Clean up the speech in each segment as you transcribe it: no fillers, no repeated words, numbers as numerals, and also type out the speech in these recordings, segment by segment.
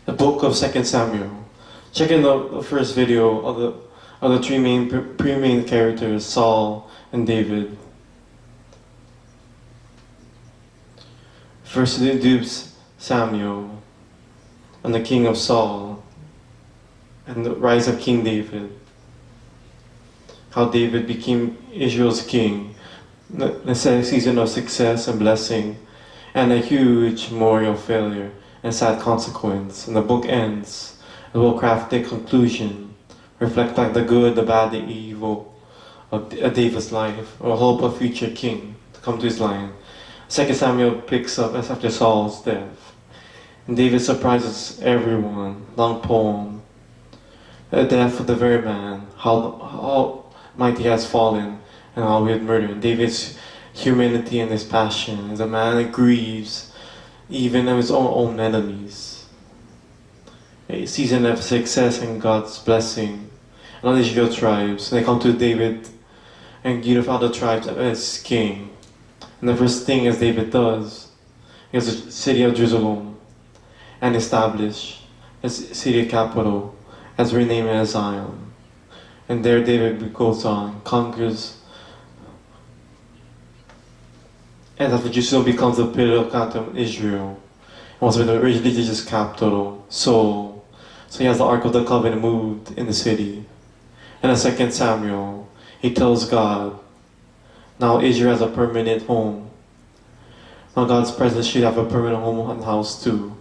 The book of 2 Samuel. Check in the first video of the three main characters, Saul and David. First introduces Samuel and the king of Saul and the rise of King David. How David became Israel's king, the season of success and blessing, and a huge moral failure and sad consequence. And the book ends, a well-crafted conclusion, reflect back the good, the bad, the evil of David's life, or hope of future king to come to his line. 2 Samuel picks up as after Saul's death. And David surprises everyone. Long poem. The death of the very man, how mighty has fallen, and how we had murdered. David's humanity and his passion as a man that grieves even of his own enemies. A season of success and God's blessing. And all the Israel tribes, they come to David and unify the tribes as king. And the first thing as David does is the city of Jerusalem and establish as city capital, as renamed as Zion. And there David goes on, conquers, and after Jerusalem becomes the pillar of capital of Israel. It was the religious capital, so he has the Ark of the Covenant moved in the city. And in 2 Samuel, he tells God, now Israel has a permanent home. Now God's presence should have a permanent home and house too.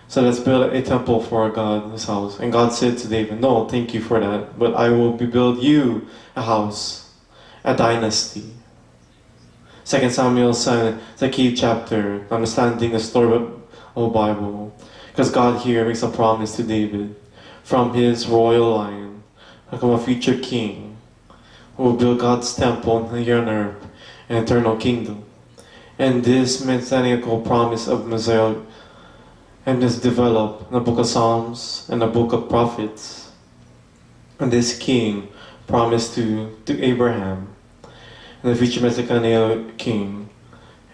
So let's build a temple for our God, his house. And God said to David, no, thank you for that, but I will build you a house, a dynasty. 2 Samuel is a key chapter, understanding the story of the Bible. Because God here makes a promise to David, from his royal line, become a future king, who will build God's temple here on earth, an eternal kingdom. And this messianical promise of Messiah and is developed in the book of Psalms and the book of prophets. And this king promised to Abraham, and the future Messianic king,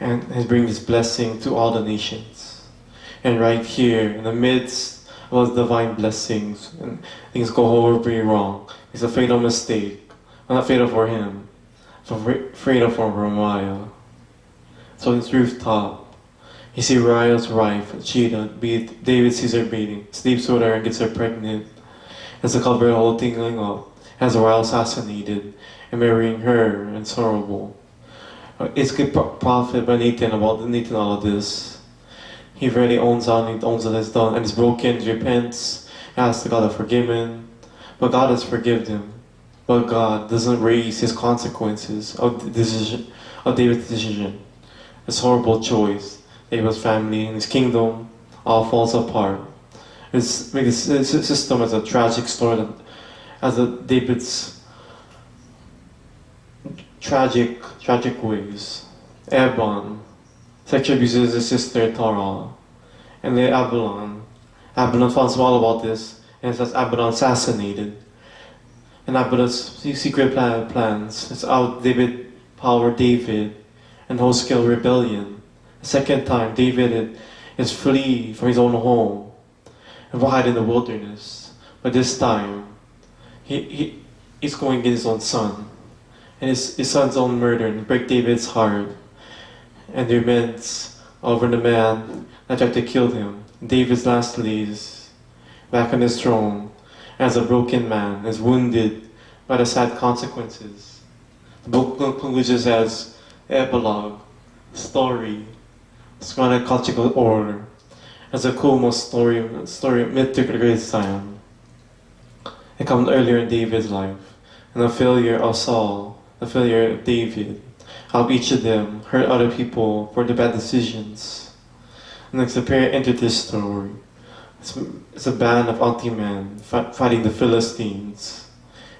and has bring this blessing to all the nations. And right here, in the midst of divine blessings, and things go horribly wrong, it's a fatal mistake. Well, not fatal for him, so fatal for Uriah. So on this rooftop, you see Uriah's wife, cheated, David sees her beating, sleeps with her and gets her pregnant. As to cover the whole thing going up, has Uriah assassinated and marrying her, and it's horrible. It's good prophet by Nathan about all of this. He really owns what it's done, and it's broken, repents, asks God to forgive him, but God has forgiven him. But God doesn't raise his consequences of David's decision. This horrible choice. David's family and his kingdom all falls apart. It's make this system as a tragic story, as David's tragic ways. Abon sexually abuses his sister Tara, and then Absalom finds out all about this, and it says Absalom assassinated. And Absalom's secret plans. It's out David and whole-scale rebellion. The second time, David is flee from his own home and hide in the wilderness. But this time, he's going to get his own son. And his son's own murder and break David's heart. And the immense over the man that tried to kill him. David's lastly is back on his throne as a broken man, is wounded by the sad consequences. The book concludes as epilogue, story, chronological order, as a cool story of mythical great Zion. It comes earlier in David's life, and the failure of Saul, the failure of David, how each of them hurt other people for their bad decisions. And next, the pair entered this story. It's a band of anti-men fighting the Philistines.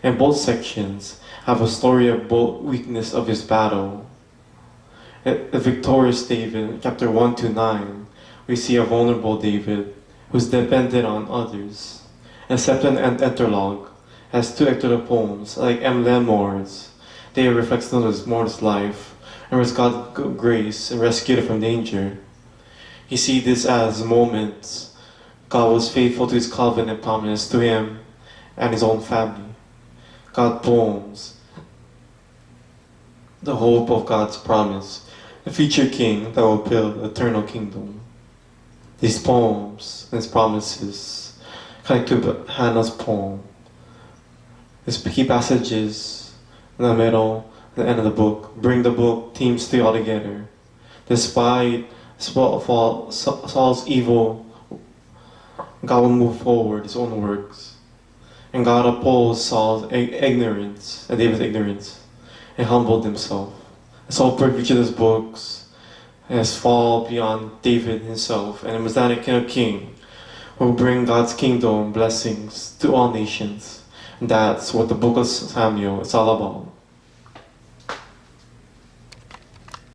And both sections have a story of both weakness of his battle. The victorious David, chapter 1 to 9, we see a vulnerable David who's dependent on others. And Septon and Epilogue has two extra poems, like M. Lemore's. They reflect Moore's life, and where God's grace and rescued him from danger. He sees this as moments God was faithful to his covenant promise to him and his own family. God poems, the hope of God's promise, a future king that will build an eternal kingdom. These poems and his promises connect to Hannah's poem. These key passages in the middle, the end of the book, bring the book themes all together. Despite Saul's evil, God will move forward his own works. And God opposed Saul's ignorance, and David's ignorance, and humbled himself. And Saul preached each of his books has fall beyond David himself, and a Messianic king will bring God's kingdom blessings to all nations. And that's what the book of Samuel is all about.